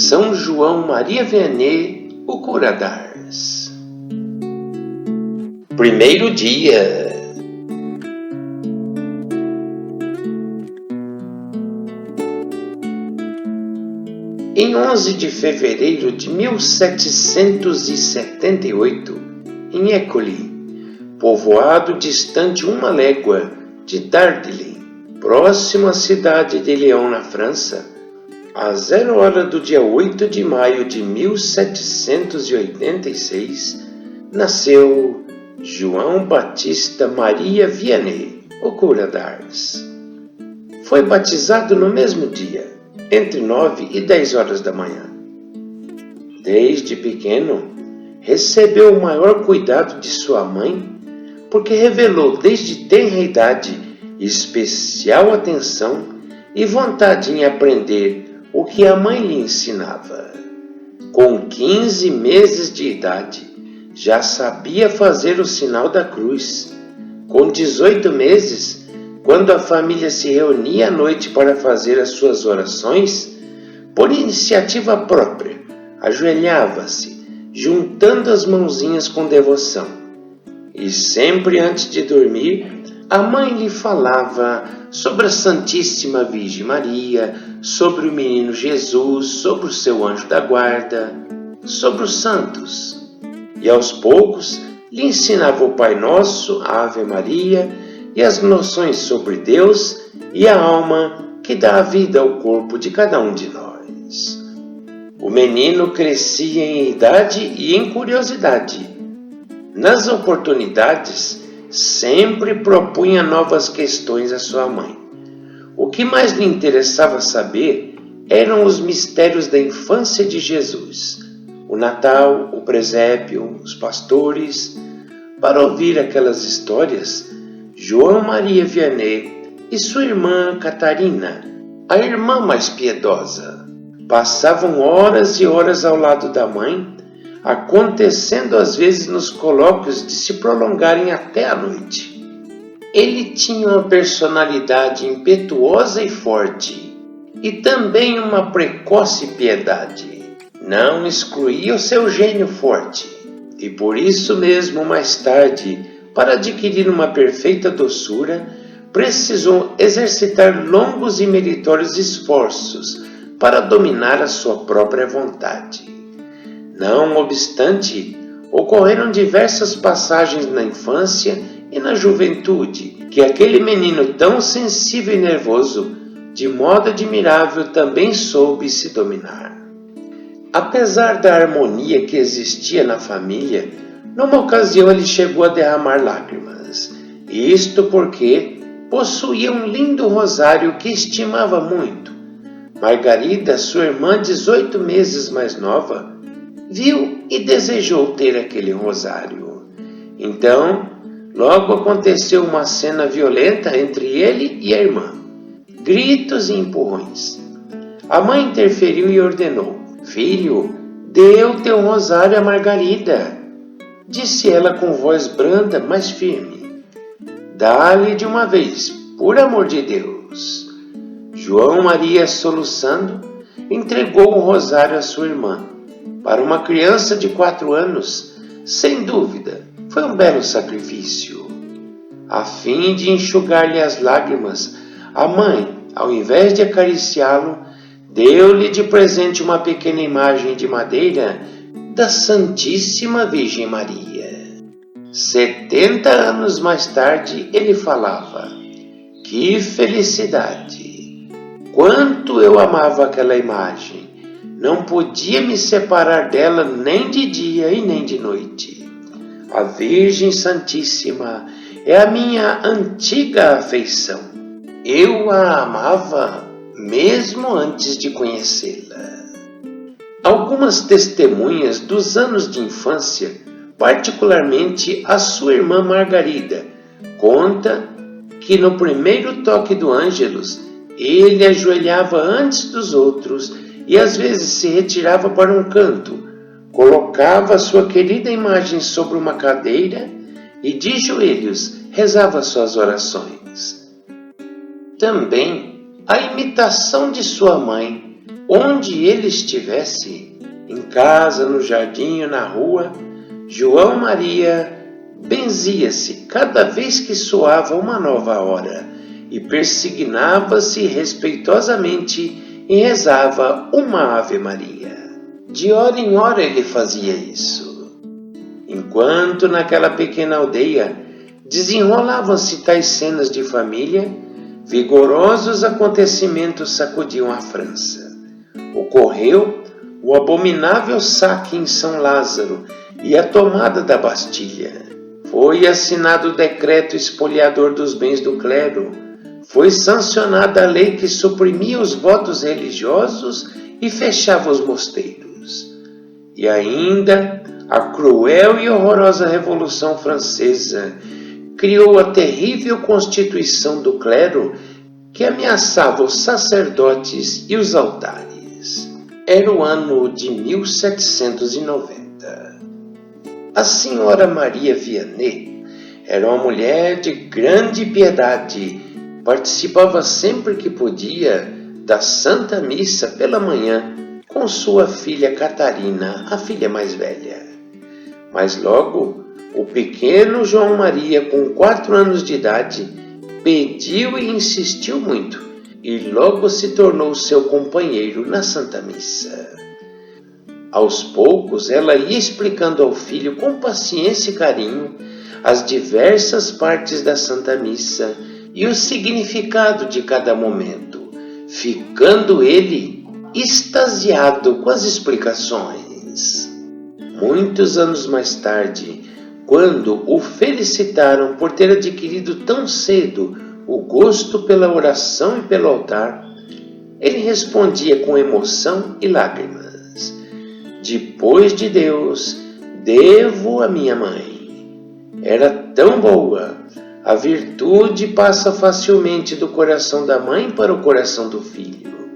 São João Maria Vianney, o cura d'Ars. Primeiro dia. Em 11 de fevereiro de 1778, em École, povoado distante 1 légua de Dardilly, próximo à cidade de Lyon, na França, às 0 hora do dia 8 de maio de 1786, nasceu João Batista Maria Vianney, o cura d'Ars. Foi batizado no mesmo dia, entre 9 e 10 horas da manhã. Desde pequeno, recebeu o maior cuidado de sua mãe, porque revelou desde tenra idade especial atenção e vontade em aprender o que a mãe lhe ensinava. Com 15 meses de idade, já sabia fazer o sinal da cruz. Com 18 meses, quando a família se reunia à noite para fazer as suas orações, por iniciativa própria, ajoelhava-se, juntando as mãozinhas com devoção. E sempre antes de dormir, a mãe lhe falava sobre a Santíssima Virgem Maria, sobre o menino Jesus, sobre o seu anjo da guarda, sobre os santos. E aos poucos lhe ensinava o Pai Nosso, a Ave Maria e as noções sobre Deus e a alma que dá a vida ao corpo de cada um de nós. O menino crescia em idade e em curiosidade. Nas oportunidades, sempre propunha novas questões à sua mãe. O que mais lhe interessava saber eram os mistérios da infância de Jesus, o Natal, o presépio, os pastores. Para ouvir aquelas histórias, João Maria Vianney e sua irmã Catarina, a irmã mais piedosa, passavam horas e horas ao lado da mãe, acontecendo às vezes nos colóquios de se prolongarem até a noite. Ele tinha uma personalidade impetuosa e forte, e também uma precoce piedade. Não excluía o seu gênio forte, e por isso mesmo, mais tarde, para adquirir uma perfeita doçura, precisou exercitar longos e meritórios esforços para dominar a sua própria vontade. Não obstante, ocorreram diversas passagens na infância e na juventude que aquele menino tão sensível e nervoso, de modo admirável, também soube se dominar. Apesar da harmonia que existia na família, numa ocasião ele chegou a derramar lágrimas, isto porque possuía um lindo rosário que estimava muito. Margarida, sua irmã 18 meses mais nova, viu e desejou ter aquele rosário. Então, logo aconteceu uma cena violenta entre ele e a irmã. Gritos e empurrões. A mãe interferiu e ordenou: "Filho, dê o teu rosário a Margarida", disse ela com voz branda, mas firme. "Dá-lhe de uma vez, por amor de Deus." João Maria, soluçando, entregou o rosário à sua irmã. Para uma criança de 4 anos, sem dúvida, foi um belo sacrifício. A fim de enxugar-lhe as lágrimas, a mãe, ao invés de acariciá-lo, deu-lhe de presente uma pequena imagem de madeira da Santíssima Virgem Maria. 70 anos mais tarde, ele falava: "Que felicidade! Quanto eu amava aquela imagem! Não podia me separar dela nem de dia e nem de noite. A Virgem Santíssima é a minha antiga afeição. Eu a amava mesmo antes de conhecê-la." Algumas testemunhas dos anos de infância, particularmente a sua irmã Margarida, conta que no primeiro toque do Ângelus, ele ajoelhava antes dos outros e às vezes se retirava para um canto, colocava sua querida imagem sobre uma cadeira e de joelhos rezava suas orações. Também a imitação de sua mãe onde ele estivesse, em casa, no jardim ou na rua, João Maria benzia-se cada vez que soava uma nova hora e persignava-se respeitosamente e rezava uma Ave Maria. De hora em hora ele fazia isso. Enquanto naquela pequena aldeia desenrolavam-se tais cenas de família, vigorosos acontecimentos sacudiam a França. Ocorreu o abominável saque em São Lázaro e a tomada da Bastilha. Foi assinado o decreto expoliador dos bens do clero. Foi sancionada a lei que suprimia os votos religiosos e fechava os mosteiros. E ainda a cruel e horrorosa Revolução Francesa criou a terrível Constituição do clero que ameaçava os sacerdotes e os altares. Era o ano de 1790. A senhora Maria Vianney era uma mulher de grande piedade. Participava sempre que podia da Santa Missa pela manhã com sua filha Catarina, a filha mais velha. Mas logo, o pequeno João Maria, com 4 anos de idade, pediu e insistiu muito, e logo se tornou seu companheiro na Santa Missa. Aos poucos, ela ia explicando ao filho com paciência e carinho as diversas partes da Santa Missa e o significado de cada momento, ficando ele extasiado com as explicações. Muitos anos mais tarde, quando o felicitaram por ter adquirido tão cedo o gosto pela oração e pelo altar, ele respondia com emoção e lágrimas: "Depois de Deus, devo a minha mãe. Era tão boa. A virtude passa facilmente do coração da mãe para o coração do filho.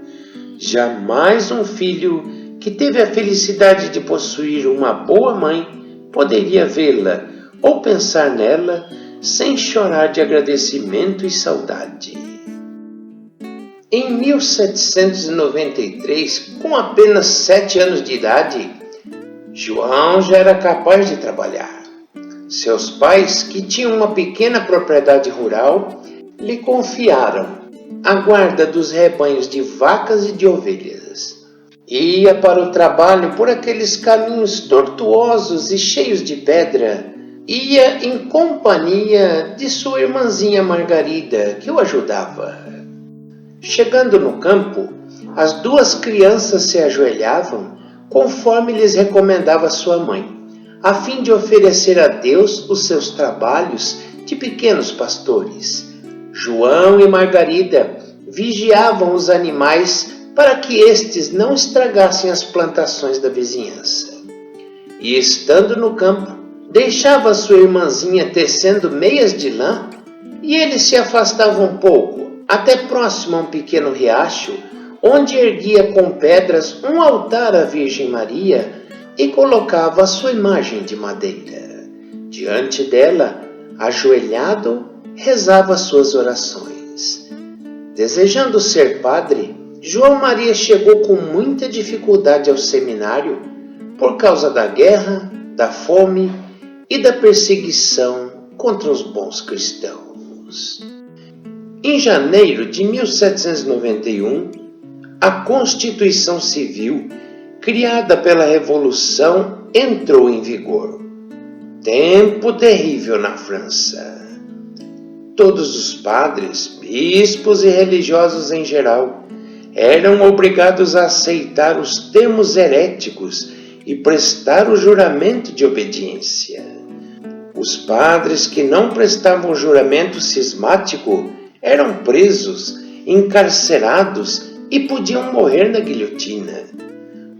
Jamais um filho que teve a felicidade de possuir uma boa mãe poderia vê-la ou pensar nela sem chorar de agradecimento e saudade." Em 1793, com apenas 7 anos de idade, João já era capaz de trabalhar. Seus pais, que tinham uma pequena propriedade rural, lhe confiaram a guarda dos rebanhos de vacas e de ovelhas. Ia para o trabalho por aqueles caminhos tortuosos e cheios de pedra. Ia em companhia de sua irmãzinha Margarida, que o ajudava. Chegando no campo, as 2 crianças se ajoelhavam, conforme lhes recomendava sua mãe, a fim de oferecer a Deus os seus trabalhos de pequenos pastores. João e Margarida vigiavam os animais para que estes não estragassem as plantações da vizinhança. E estando no campo, deixava sua irmãzinha tecendo meias de lã, e eles se afastavam um pouco, até próximo a um pequeno riacho, onde erguia com pedras um altar à Virgem Maria e colocava a sua imagem de madeira. Diante dela, ajoelhado, rezava suas orações. Desejando ser padre, João Maria chegou com muita dificuldade ao seminário por causa da guerra, da fome e da perseguição contra os bons cristãos. Em janeiro de 1791, a Constituição Civil, criada pela Revolução, entrou em vigor. Tempo terrível na França. Todos os padres, bispos e religiosos em geral eram obrigados a aceitar os termos heréticos e prestar o juramento de obediência. Os padres que não prestavam o juramento cismático eram presos, encarcerados e podiam morrer na guilhotina.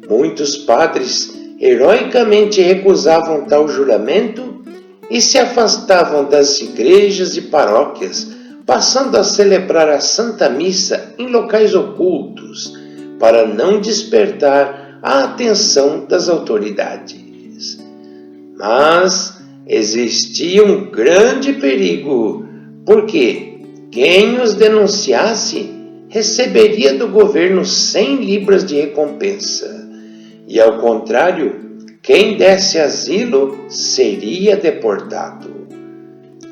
Muitos padres heroicamente recusavam tal juramento e se afastavam das igrejas e paróquias, passando a celebrar a Santa Missa em locais ocultos, para não despertar a atenção das autoridades. Mas existia um grande perigo, porque quem os denunciasse receberia do governo 100 libras de recompensa, e ao contrário, quem desse asilo seria deportado.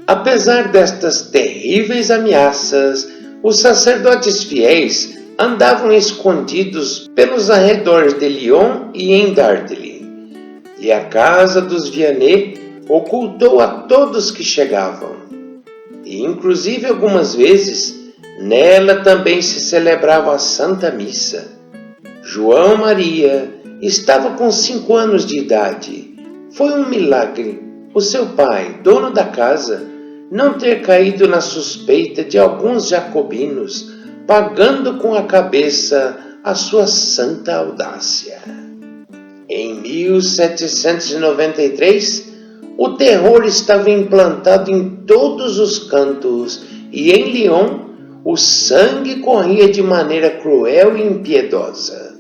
Apesar destas terríveis ameaças, os sacerdotes fiéis andavam escondidos pelos arredores de Lyon e em Dardilly, e a casa dos Vianney ocultou a todos que chegavam. E inclusive algumas vezes nela também se celebrava a Santa Missa. João Maria estava com 5 anos de idade. Foi um milagre o seu pai, dono da casa, não ter caído na suspeita de alguns jacobinos, pagando com a cabeça a sua santa audácia. Em 1793, o terror estava implantado em todos os cantos e em Lyon o sangue corria de maneira cruel e impiedosa.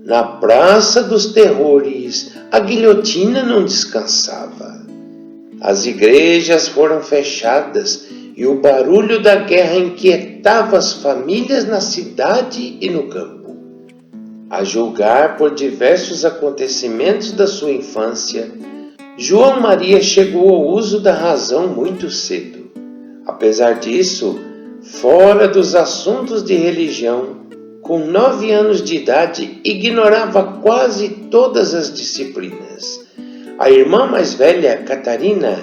Na Praça dos Terrores, a guilhotina não descansava. As igrejas foram fechadas e o barulho da guerra inquietava as famílias na cidade e no campo. A julgar por diversos acontecimentos da sua infância, João Maria chegou ao uso da razão muito cedo. Apesar disso, fora dos assuntos de religião, com 9 anos de idade, ignorava quase todas as disciplinas. A irmã mais velha, Catarina,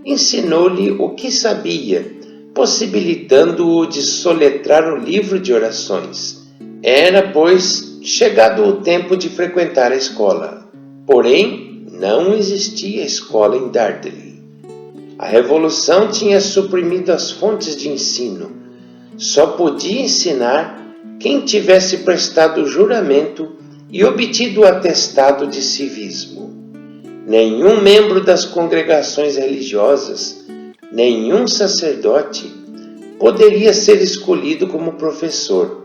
ensinou-lhe o que sabia, possibilitando-o de soletrar o livro de orações. Era, pois, chegado o tempo de frequentar a escola. Porém, não existia escola em Dardilly. A Revolução tinha suprimido as fontes de ensino. Só podia ensinar quem tivesse prestado juramento e obtido o atestado de civismo. Nenhum membro das congregações religiosas, nenhum sacerdote, poderia ser escolhido como professor.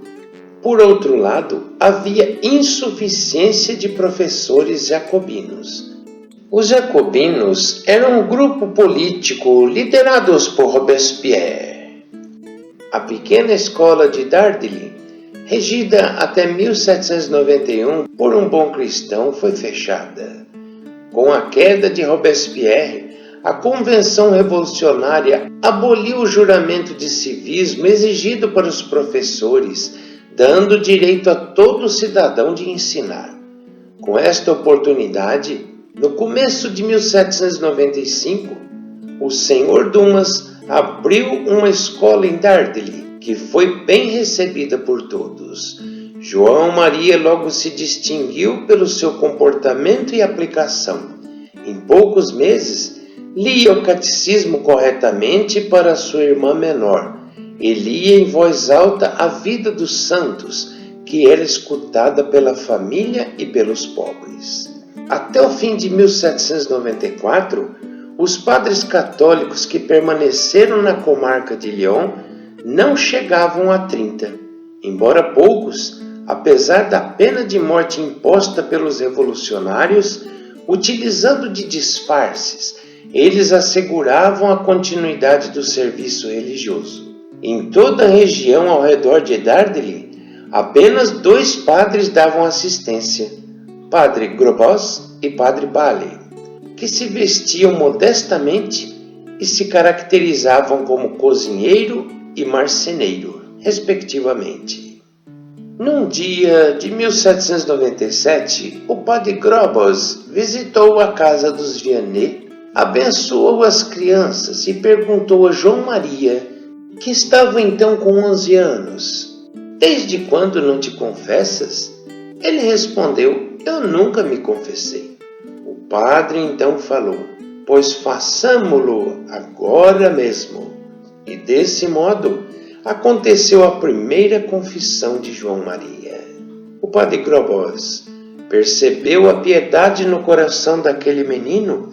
Por outro lado, havia insuficiência de professores jacobinos. Os jacobinos eram um grupo político liderados por Robespierre. A pequena escola de Dardilly, regida até 1791 por um bom cristão, foi fechada. Com a queda de Robespierre, a Convenção Revolucionária aboliu o juramento de civismo exigido para os professores, dando direito a todo cidadão de ensinar. Com esta oportunidade, no começo de 1795, o Senhor Dumas abriu uma escola em Dardilly, que foi bem recebida por todos. João Maria logo se distinguiu pelo seu comportamento e aplicação. Em poucos meses, lia o catecismo corretamente para sua irmã menor e lia em voz alta a vida dos santos, que era escutada pela família e pelos pobres. Até o fim de 1794, os padres católicos que permaneceram na comarca de Lyon não chegavam a 30, embora poucos, apesar da pena de morte imposta pelos revolucionários, utilizando de disfarces, eles asseguravam a continuidade do serviço religioso. Em toda a região ao redor de Dardilly, apenas 2 padres davam assistência, Padre Grobos e Padre Bale, que se vestiam modestamente e se caracterizavam como cozinheiro e marceneiro, respectivamente. Num dia de 1797, o Padre Grobos visitou a casa dos Vianney, abençoou as crianças e perguntou a João Maria, que estava então com 11 anos: "Desde quando não te confessas?" Ele respondeu: "Eu nunca me confessei." O padre então falou: "Pois façamo-lo agora mesmo." E desse modo aconteceu a primeira confissão de João Maria. O Padre Grobos percebeu a piedade no coração daquele menino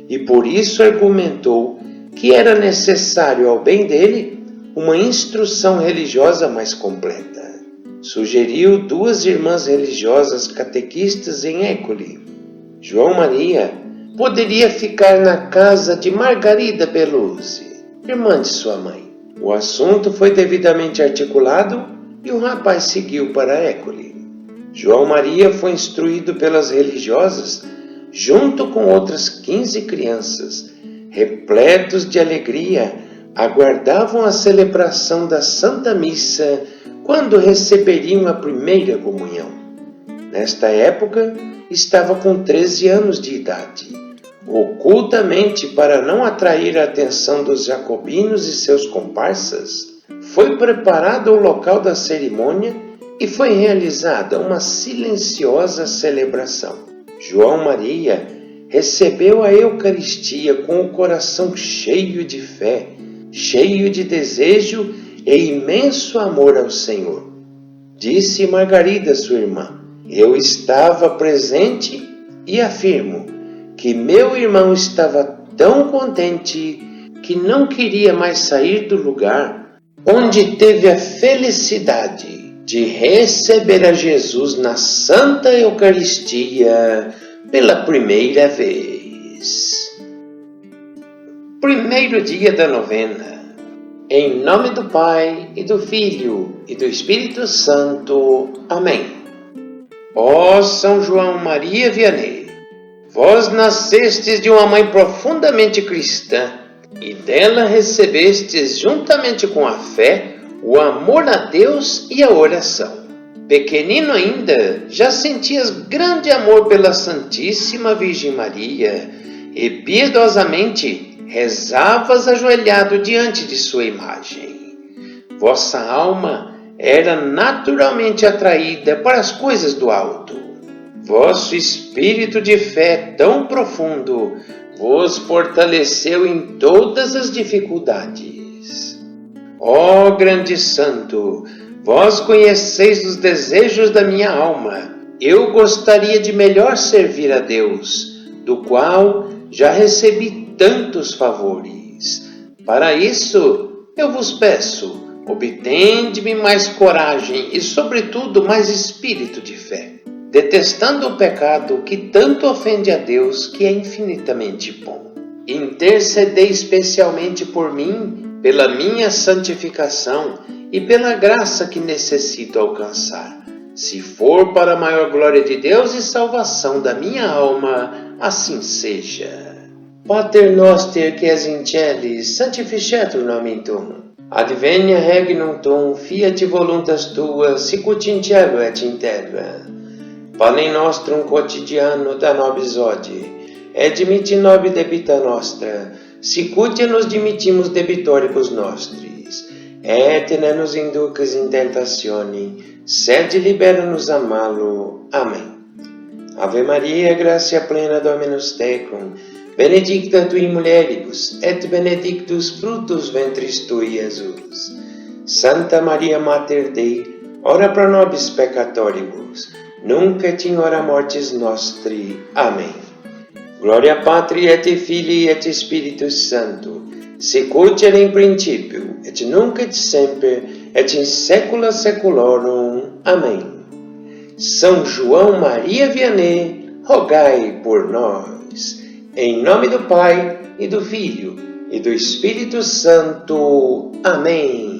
e por isso argumentou que era necessário ao bem dele uma instrução religiosa mais completa. Sugeriu 2 irmãs religiosas catequistas em École. João Maria poderia ficar na casa de Margarida Beluzzi, irmã de sua mãe. O assunto foi devidamente articulado e o rapaz seguiu para École. João Maria foi instruído pelas religiosas, junto com outras 15 crianças, repletos de alegria, aguardavam a celebração da Santa Missa quando receberiam a primeira comunhão. Nesta época, estava com 13 anos de idade. Ocultamente, para não atrair a atenção dos jacobinos e seus comparsas, foi preparado o local da cerimônia e foi realizada uma silenciosa celebração. João Maria recebeu a Eucaristia com o coração cheio de fé, cheio de desejo e imenso amor ao Senhor. Disse Margarida, sua irmã: eu estava presente e afirmo que meu irmão estava tão contente que não queria mais sair do lugar onde teve a felicidade de receber a Jesus na Santa Eucaristia pela primeira vez. Primeiro dia da novena. Em nome do Pai, e do Filho, e do Espírito Santo. Amém. Ó São João Maria Vianney, vós nascestes de uma mãe profundamente cristã, e dela recebestes, juntamente com a fé, o amor a Deus e a oração. Pequenino ainda, já sentias grande amor pela Santíssima Virgem Maria, e piedosamente rezavas ajoelhado diante de sua imagem. Vossa alma era naturalmente atraída para as coisas do alto. Vosso espírito de fé tão profundo vos fortaleceu em todas as dificuldades. Ó grande santo, vós conheceis os desejos da minha alma. Eu gostaria de melhor servir a Deus, do qual já recebi tantos favores. Para isso, eu vos peço, obtende-me mais coragem e, sobretudo, mais espírito de fé, detestando o pecado que tanto ofende a Deus, que é infinitamente bom. Intercedei especialmente por mim, pela minha santificação e pela graça que necessito alcançar. Se for para a maior glória de Deus e salvação da minha alma, assim seja. Pater noster qui es in celis, sanctificetur nomen tuum. Advenia regnum tuum, fiat voluntas tua, sicut in cielo et in terra. Panem nostrum quotidiano da nobis hodie, et dimitti nobis debita nostra, sicut nos dimittimus debitoribus nostris, et ne nos inducas in tentatione, sed libera-nos a malo. Amém. Ave Maria, gratia plena, Dominus tecum, benedicta tui mulieribus, et benedictus fructus ventris tui, Jesus. Santa Maria Mater Dei, ora pro nobis peccatoribus, nunc et in hora mortis nostri. Amém. Gloria Patri et Filii et Spiritus Sancto, sicut et in principio, et nunc et semper, et in saecula saeculorum. Amém. São João Maria Vianney, rogai por nós. Em nome do Pai, e do Filho, e do Espírito Santo. Amém.